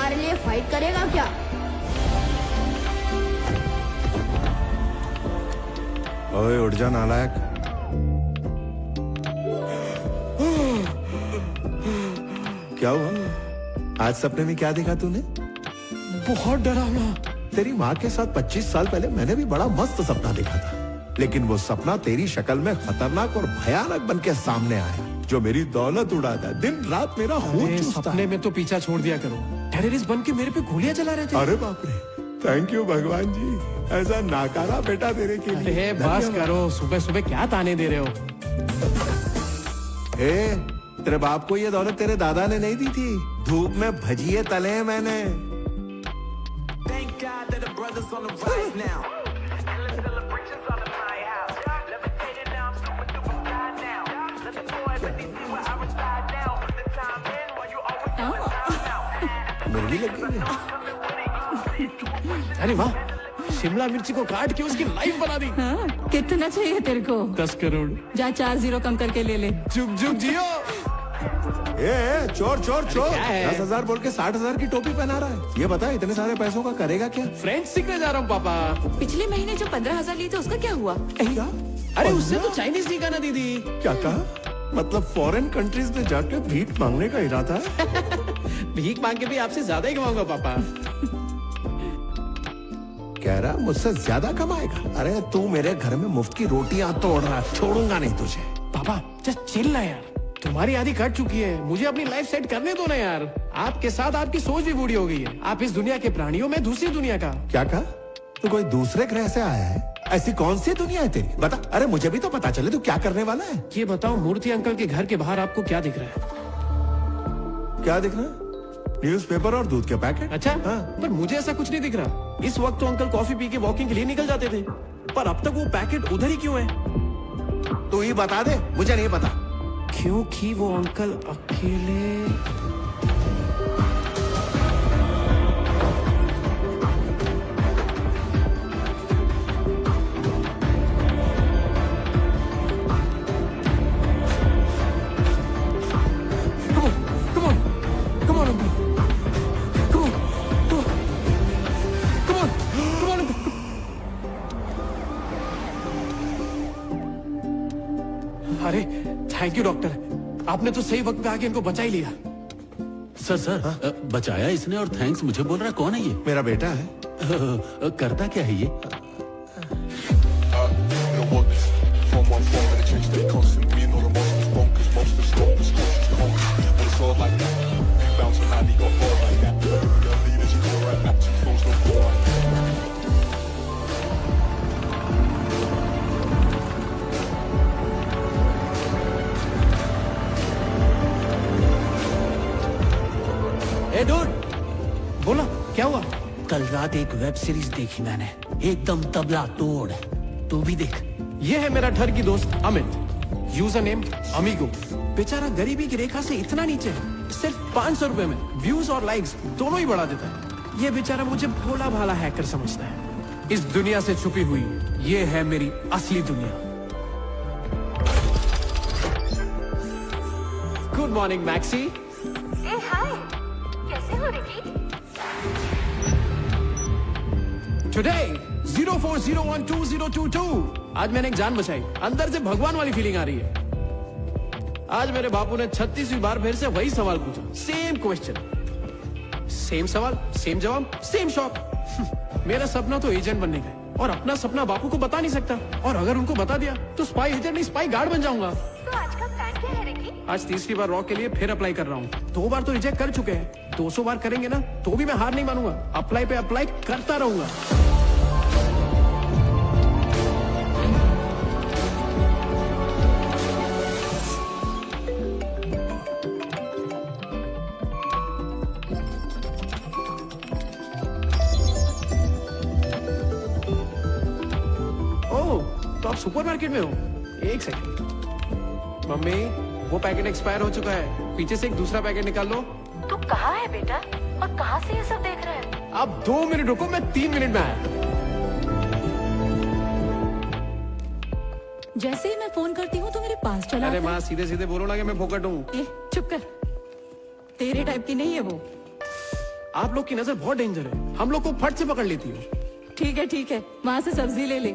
हमारे लिए फाइट करेगा क्या? ओए उठ जा नालायक। क्या हुआ? आज सपने में क्या देखा तूने? बहुत डरावना। तेरी माँ के साथ 25 साल पहले मैंने भी बड़ा मस्त सपना देखा था, लेकिन वो सपना तेरी शक्ल में खतरनाक और भयानक बन के सामने आया, जो मेरी दौलत उड़ाता है, दिन रात मेरा खून चूसता है। सपने में तो पीछा छोड़ दिया करो। टेररिस्ट बन के मेरे पे गोलियां चला रहे थे। अरे बाप रे, थैंक यू भगवान जी, ऐसा नाकारा बेटा तेरे के लिए। अरे बस करो, सुबह सुबह क्या ताने दे रहे हो? तेरे बाप को ये दौलत तेरे दादा ने नहीं दी थी, धूप में भजिए तले हैं मैंने। मेरे भी लग गई है। अरे वाह, शिमला मिर्ची को काट के उसकी लाइफ बना दी। हाँ, कितना चाहिए तेरे को? 10 करोड़। जा 4 0 कम करके ले ले। जुग जुग जियो। चोर चोर चोर, क्या है? 10,000 बोल के 60,000 की टोपी पहना रहा है। ये बता, इतने सारे पैसों का करेगा क्या? फ्रेंच सीखने जा रहा हूँ पापा। पिछले महीने जो 15,000 लिए थे उसका क्या हुआ? क्या? अरे उससे तो चाइनीज सीखा ना दीदी। क्या कहा? मतलब फॉरेन कंट्रीज में जाके भीख मांगने का इरादा है? भीख मांग के भी आपसे ज्यादा ही कमाऊंगा पापा। कह रहा मुझसे ज्यादा कमाएगा? अरे तू मेरे घर में मुफ्त की रोटियां तोड़ रहा, छोड़ूंगा नहीं तुझे। पापा जस्ट चिल ना यार, तुम्हारी आधी कट चुकी है, मुझे अपनी लाइफ सेट करने दो ना यार। आपके साथ आपकी सोच भी बूढ़ी हो गई है। आप इस दुनिया के प्राणियों में दूसरी दुनिया का। क्या कहा? तू कोई दूसरे ग्रह से आया है? ऐसी कौन सी दुनिया है तेरी? बता, अरे मुझे भी तो पता चले तू क्या करने वाला है। ये बताओ, मूर्ति अंकल के घर के बाहर आपको क्या दिख रहा है? क्या दिख रहा है? न्यूज़पेपर और दूध के पैकेट। अच्छा हाँ। पर मुझे ऐसा कुछ नहीं दिख रहा। इस वक्त तो अंकल कॉफी पी के वॉकिंग के लिए निकल जाते थे, पर अब तक वो पैकेट उधर ही क्यों है? तू ही बता दे, मुझे नहीं पता। क्योंकि वो अंकल अकेले। अरे थैंक यू डॉक्टर, आपने तो सही वक्त पे आके इनको बचा ही लिया। सर बचाया इसने और थैंक्स मुझे बोल रहा है। कौन है ये? मेरा बेटा है। करता क्या है ये? ए डूड, बोला क्या हुआ? कल रात एक वेब सीरीज देखी मैंने, एकदम तबला तोड़। तू भी देख। ये है मेरा ठर की दोस्त अमित, यूजर नेम अमीगो। बेचारा गरीबी की रेखा से इतना नीचे है, सिर्फ 500 रुपए में व्यूज और लाइक्स दोनों ही बढ़ा देता है। ये बेचारा मुझे भोला भाला हैकर समझता है। इस दुनिया से छुपी हुई ये है मेरी असली दुनिया। Good morning maxi. हाय, कैसे हो रिकी? टुडे 04012022। आज मैंने एक जान बचाई, अंदर से भगवान वाली फीलिंग आ रही है। आज मेरे बापू ने 36वीं बार फिर से वही सवाल पूछा, सेम क्वेश्चन, सेम सवाल, सेम जवाब, सेम शॉक। मेरा सपना तो एजेंट बनने का है, और अपना सपना बापू को बता नहीं सकता, और अगर उनको बता दिया तो स्पाई एजेंट नहीं स्पाई गार्ड बन जाऊंगा। तो आज का प्लान क्या है रिकी? आज 3री बार रॉक के लिए फिर अप्लाई कर रहा हूँ। 2 बार तो रिजेक्ट कर चुके हैं, 200 बार करेंगे ना तो भी मैं हार नहीं मानूंगा। अप्लाई पे अप्लाई करता रहूंगा। ओह, तो आप सुपरमार्केट में हो? एक सेकंड। मम्मी, वो पैकेट एक्सपायर हो चुका है, पीछे से एक दूसरा पैकेट निकाल लो। तू कहाँ है बेटा, और कहाँ से ये सब देख रहा है? आप 2 मिनट रुको, मैं 3 मिनट में आया। जैसे ही मैं फोन करती हूँ तो मेरे पास चला अरे आता है। माँ, सीधे सीधे बोलो ना कि मैं फोकट हूँ। ए, चुप कर, तेरे टाइप की नहीं है वो। आप लोग की नजर बहुत डेंजर है, हम लोग को फट से पकड़ लेती है। ठीक है वहाँ से सब्जी ले ले।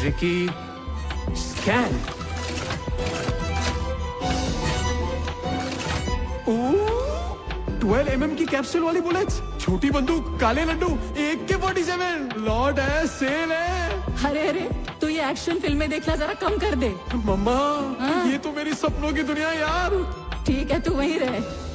Ricky scan. 12 mm की कैप्सूल वाली बुलेट्स, छोटी बंदूक, काले लड्डू, AK-47, लॉर्ड है, सेल है। अरे तू ये एक्शन फिल्में देखना जरा कम कर दे। मम्मा, हाँ? ये तो मेरी सपनों की दुनिया है यार। ठीक है तू वहीं रह।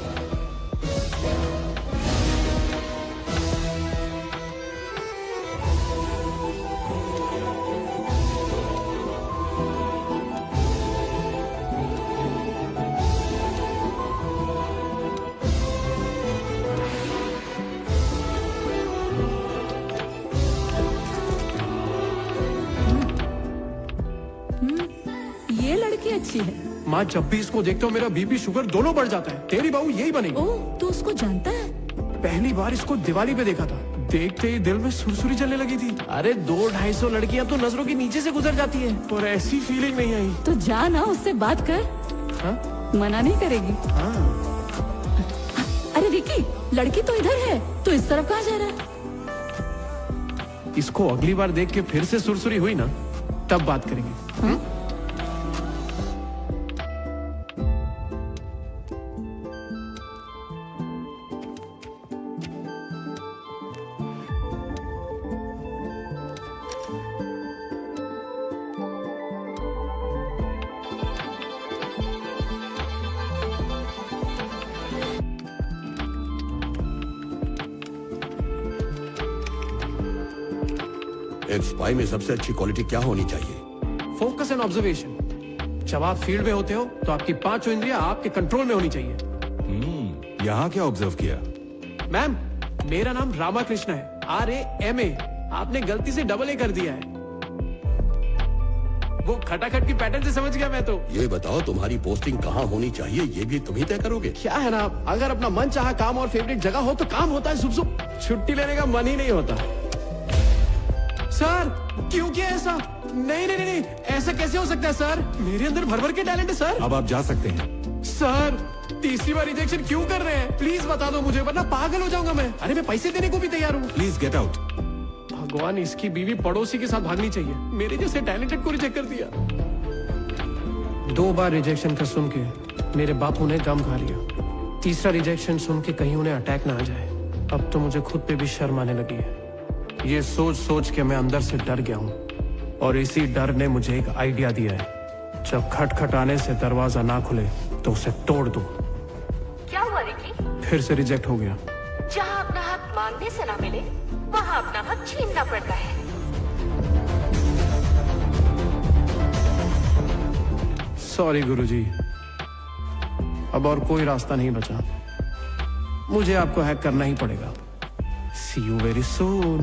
ये लड़की अच्छी है। माँ, जब भी इसको देखता हूँ मेरा बीपी शुगर दोनों बढ़ जाता है। तेरी बहू यही बनेगी। ओह तू उसको जानता है? पहली बार इसको दिवाली पे देखा था, देखते ही दिल में सुरसुरी चलने लगी थी। अरे 200-250 लड़कियां तो नजरों के नीचे से गुजर जाती है, और ऐसी फीलिंग नहीं आई। तो जा ना उससे बात कर। हाँ? मना नहीं करेगी। हाँ। अरे विकी, लड़की तो इधर है, तू इस तरफ कहाँ जा रहा है? इसको अगली बार देख के फिर से सुरसुरी हुई ना, तब बात करेंगे। हाँ? एक स्पाई में सबसे अच्छी क्वालिटी क्या होनी चाहिए? Focus and observation. जब आप फील्ड में होते हो तो आपकी पांचों इंद्रियां आपके कंट्रोल में होनी चाहिए। यहाँ क्या ऑब्जर्व किया? मैम, मेरा नाम रामाकृष्ण है, RAMA। आपने गलती से AA कर दिया है। वो खटाखट की पैटर्न से समझ गया मैं तो। ये बताओ तुम्हारी पोस्टिंग कहाँ होनी चाहिए, ये भी तुम ही तय करोगे? क्या है ना, अगर अपना मन चाहा काम और फेवरेट जगह हो तो काम होता है सुब सुब, छुट्टी लेने का मन ही नहीं होता। सर, क्यों किया ऐसा? नहीं, ऐसा कैसे हो सकता है सर? मेरे अंदर भर भर के टैलेंट है सर। अब आप जा सकते हैं। सर, तीसरी बार रिजेक्शन क्यों कर रहे हैं? प्लीज बता दो मुझे, वरना पागल हो जाऊंगा मैं। अरे मैं पैसे देने को भी तैयार हूँ। Please get out. भगवान, इसकी बीवी पड़ोसी के साथ भागनी चाहिए, मेरे जैसे टैलेंटेड को रिजेक्ट कर दिया। 2 बार रिजेक्शन का सुन के मेरे बापू ने गम खा लिया। तीसरा रिजेक्शन सुन के कहीं उन्हें अटैक ना आ जाए। अब तो मुझे खुद पे भी शर्म आने लगी है। ये सोच सोच के मैं अंदर से डर गया हूँ, और इसी डर ने मुझे एक आइडिया दिया है। जब खटखटाने से दरवाजा ना खुले तो उसे तोड़ दूं। क्या हुआ रिकी? फिर से रिजेक्ट हो गया। जहाँ अपना हक मांगने से ना मिले, वहाँ अपना हक छीनना पड़ता है। सॉरी गुरुजी, अब और कोई रास्ता नहीं बचा। मुझे आपको हैक करना ही पड़ेगा। See you very soon.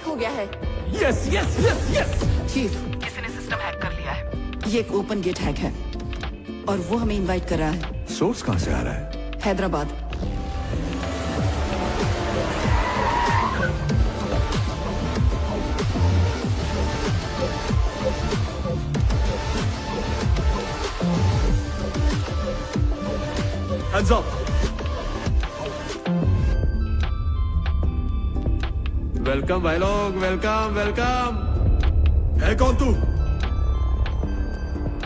हो गया है। Yes yes yes yes. Chief, किसी ने सिस्टम हैक कर लिया है। ये एक ओपन गेट हैक है और वो हमें इनवाइट कर रहा है। सोर्स कहाँ से आ रहा है? हैदराबाद। Hands up. वेलकम भाई लोग, वेलकम वेलकम। है कौन तू?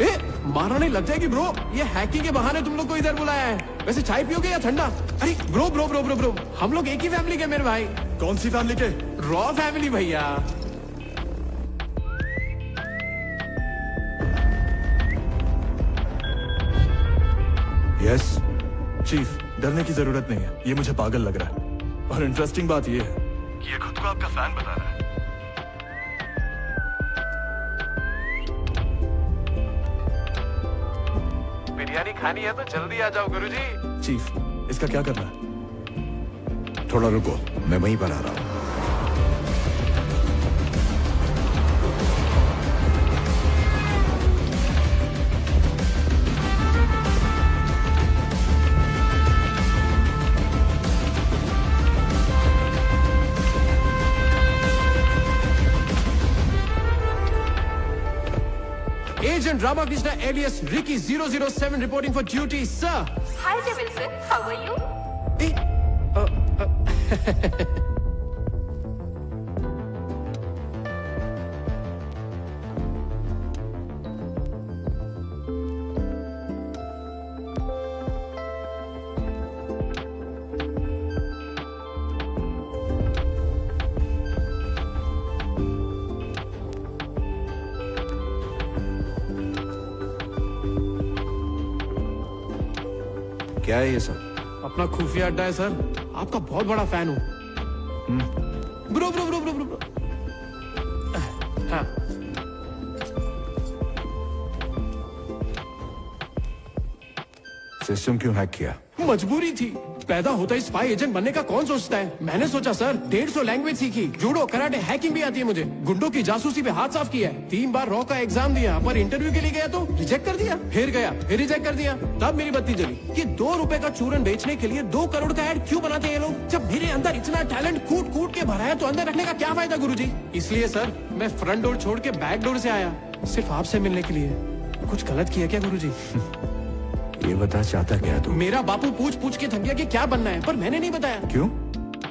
ए, मारना नहीं लग जाएगी ब्रो। ये हैकिंग के बहाने तुम लोग को इधर बुलाया है। वैसे चाय पियोगे या ठंडा? अरे bro bro bro bro bro, हम लोग एक ही फैमिली के मेरे भाई। कौन सी फैमिली के? रॉ फैमिली भैया। यस चीफ, डरने की जरूरत नहीं है, ये मुझे पागल लग रहा है। और इंटरेस्टिंग बात ये है, ये खुद को आपका फैन बता रहा है। बिरयानी खानी है तो जल्दी आ जाओ गुरुजी। चीफ, इसका क्या करना है? थोड़ा रुको, मैं वहीं पर आ रहा हूँ। Agent Ramakrishna alias Ricky 007 reporting for duty, sir. Hi, Wilson. How are you? क्या है ये सब? अपना खुफिया अड्डा है सर, आपका बहुत बड़ा फैन हूँ। Bro bro bro bro bro. हाँ, सिस्टम क्यों हैक किया? मजबूरी थी। पैदा होता ही स्पाई एजेंट बनने का कौन सोचता है? मैंने सोचा सर, 150 लैंग्वेज सीखी, जूडो, कराटे, हैकिंग भी आती है मुझे। गुंडों की जासूसी पे हाथ साफ किया है। 3 बार रॉ का एग्जाम दिया, पर इंटरव्यू के लिए गया तो रिजेक्ट कर दिया, फिर गया, फिर रिजेक्ट कर दिया। तब मेरी बत्ती जली कि 2 रुपए का चूरन बेचने के लिए 2 करोड़ का एड क्यों बनाते हैं ये लोग? जब मेरे अंदर इतना टैलेंट कूट कूट के भरा है तो अंदर रखने का क्या फायदा गुरुजी? इसलिए सर, मैं फ्रंट डोर छोड़ के बैक डोर से आया, सिर्फ आपसे मिलने के लिए। कुछ गलत किया क्या गुरुजी? ये बता, चाहता क्या तू? मेरा बापू पूछ पूछ के थक गया कि क्या बनना है, पर मैंने नहीं बताया। क्यों?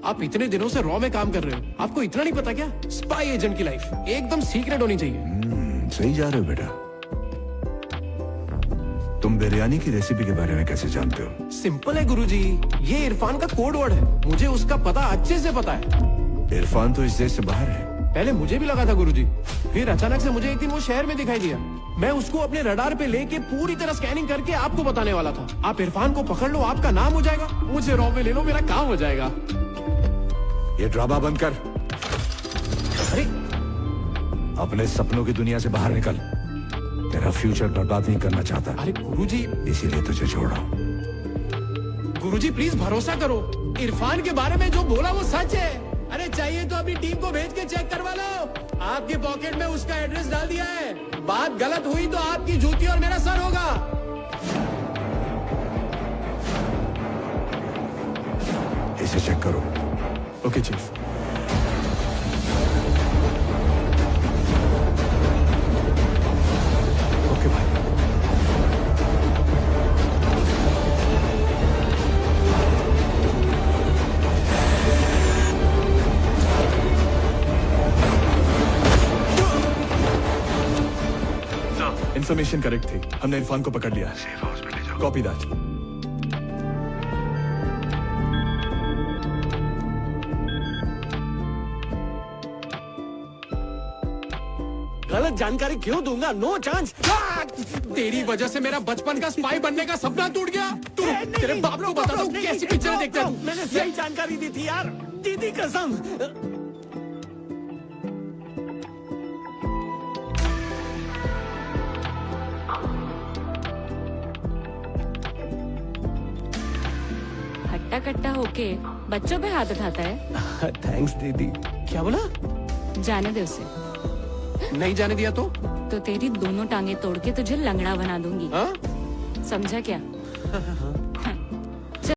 आप इतने दिनों से रॉ में काम कर रहे हो, आपको इतना नहीं पता क्या? स्पाई एजेंट की लाइफ एकदम सीक्रेट होनी चाहिए। सही जा रहे हो बेटा। तुम बिरयानी की रेसिपी के बारे में कैसे जानते हो? सिंपल है गुरुजी, ये इरफान का कोड वर्ड है, मुझे उसका पता अच्छे से पता है। इरफान तो इस देश से बाहर है। पहले मुझे भी लगा था गुरुजी, फिर अचानक से मुझे एक दिन वो शहर में दिखाई दिया। मैं उसको अपने रडार पे लेके पूरी तरह स्कैनिंग करके आपको बताने वाला था। आप इरफान को पकड़ लो, आपका नाम हो जाएगा, मुझे रॉ में ले लो, मेरा काम हो जाएगा। ये ड्रामा बंद कर। अरे अपने सपनों की दुनिया से बाहर निकल। तेरा फ्यूचर बर्बाद नहीं करना चाहता, अरे गुरुजी, इसीलिए तुझे छोड़ा। गुरुजी प्लीज भरोसा करो, इरफान के बारे में जो बोला वो सच है। अरे चाहिए तो अपनी टीम को भेज के चेक करवा लो, आपके पॉकेट में उसका एड्रेस डाल दिया है। बात गलत हुई तो आपकी जूती और मेरा सर होगा। इसे चेक करो। Okay chief. ओके भाई। इंफॉर्मेशन करेक्ट थी, हमने इरफान को पकड़ लिया है। Copy that. गलत जानकारी क्यों दूंगा? No chance. तेरी वजह से मेरा बचपन का स्पाई बनने का सपना टूट गया। तू तेरे बाप को बता दो कैसी पिक्चर देखता है तू? मैंने सही जानकारी दी थी यार, दीदी कसम। हट्टा कट्टा होके बच्चों पे हाथ उठाता है। थैंक्स दीदी। क्या बोला? जाने दे उसे, नहीं जाने दिया तो? तो तेरी दोनों टांगे तोड़ के तुझे लंगड़ा बना दूंगी। हाँ? समझा क्या?